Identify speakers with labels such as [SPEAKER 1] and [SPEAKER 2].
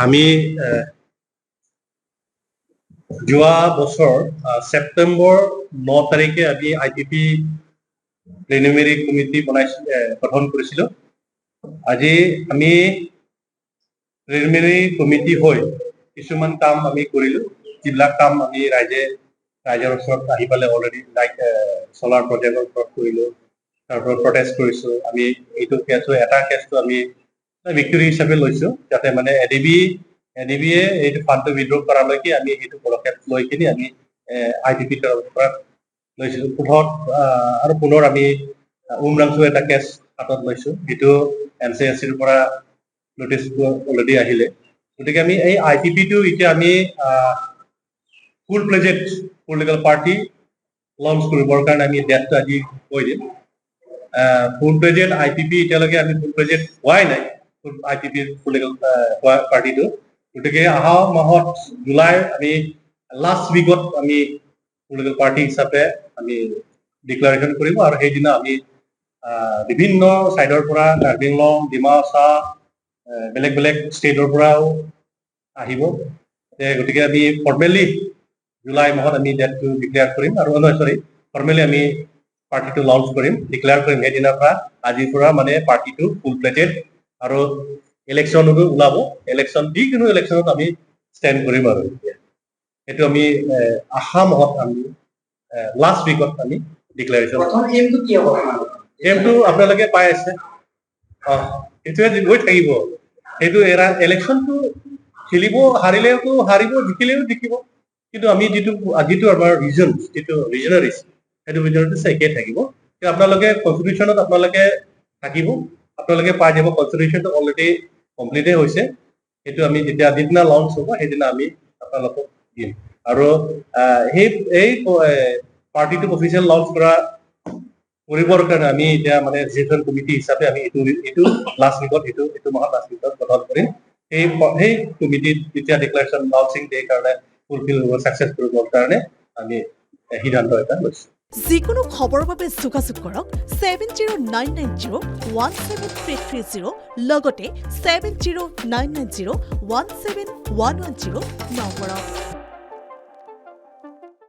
[SPEAKER 1] আমি যোৱা বছৰ ছেপ্টেম্বৰ 9 তাৰিখে আমি IPP প্ৰিলিমিনাৰী কমিটি গঠন কৰিছিলোঁ। আজি আমি প্ৰিলিমিনাৰী কমিটি হৈ কিছুমান কাম আমি কৰিলোঁ, যিবিলাক কাম আমি ৰাইজৰ ওচৰত আহি পালে অলৰেডি লাইক চলাৰ প্ৰজেক্টৰ ওপৰত কৰিলোঁ, তাৰ ওপৰত প্ৰটেষ্ট কৰিছোঁ। আমি এইটো এটা কেছটো আমি ভিক্টৰী হিচাপে লৈছোঁ, যাতে মানে এডিবিয়ে এইটো ফাণ্ডটো উইথড্ৰ কৰালৈকে আমি সেইটো পদক্ষেপ লৈ কিনে আমি IPP তৰফৰ পৰা লৈছিলোঁ। আৰু পুনৰ আমি উমৰাংচু এটা কেছ হাতত লৈছোঁ, যিটো NCSCৰ পৰা নটিচটো অলৰেডি আহিলে। গতিকে আমি এই IPPটো এতিয়া আমি ফুল প্লেজেড পলিটিকেল পাৰ্টি লঞ্চ কৰিবৰ কাৰণে আমি ডেটটো আজি কৈ দিম। ফুল প্লেজেড IPP এতিয়ালৈকে আমি ফুল প্লেজেড হোৱাই নাই, IPP পলিটিকেল পাৰ্টিটো। গতিকে অহা মাহত জুলাই আমি লাষ্ট উইকত আমি পলিটিকেল পাৰ্টি হিচাপে আমি ডিক্লাৰেশ্যন কৰিম, আৰু সেইদিনা আমি বিভিন্ন চাইডৰ পৰা কাৰ্বি আংলং, ডিমা হাছাও, বেলেগ বেলেগ ষ্টেটৰ পৰাও আহিব। গতিকে আমি ফৰ্মেলি জুলাই মাহত আমি ডেটটো ডিক্লেয়াৰ কৰিম, আৰু ফৰ্মেলি আমি পাৰ্টিটো লঞ্চ কৰিম, ডিক্লেয়াৰ কৰিম সেইদিনাৰ পৰা। আজিৰ পৰা মানে পাৰ্টিটো ফুল প্লেটেড, আৰু ইলেকশ্যনতো ওলাব। যিকোনো ইলেকশ্যনত আমি ষ্টেণ্ড কৰিম, আৰু সেইটো আমি অহা মাহত আমি লাষ্ট উইকত আমি ডিক্লেৰেশ্যন। এমটো আপোনালোকে পাই আছে, সেইটোৱে গৈ থাকিব। সেইটো ইলেকশ্যনটো খেলিব, হাৰিলেওতো হাৰিব, জিকিলেও জিকিব। কিন্তু আমি যিটো আমাৰ ৰিজনাৰীজ, সেইটো ৰিজনটো একেই থাকিব। আপোনালোকে কনষ্টিটিউশ্যনত আপোনালোকে থাকিব, আপোনালোকে পাই যাব। কনষ্টিটিউশ্যনটো অলৰেডি কমপ্লিটেই হৈছে। সেইটো আমি যিদিনা লঞ্চ হ'ব সেইদিনা আমি আপোনালোকক দিম। আৰু এই পাৰ্টিটোক অফিচিয়েল লঞ্চ কৰিবৰ কাৰণে আমি এতিয়া মানে ৰেজিষ্ট্ৰেশ্যন কমিটি হিচাপে আমি এইটো লাষ্ট উইকত এইটো মাহৰ লাষ্ট উইকত গঠন কৰিম। সেই কমিটিত যেতিয়া ডিক্লেৰেশ্যন লঞ্চিং ডে কাৰণে ফুলফিল হ'ব, ছাকচেছ কৰিবৰ কাৰণে আমি সিদ্ধান্ত এটা লৈছোঁ।
[SPEAKER 2] যিকোনো খবৰৰ বাবে যোগাযোগ কৰক 7099017330 লগতে 7099017110 নম্বৰত।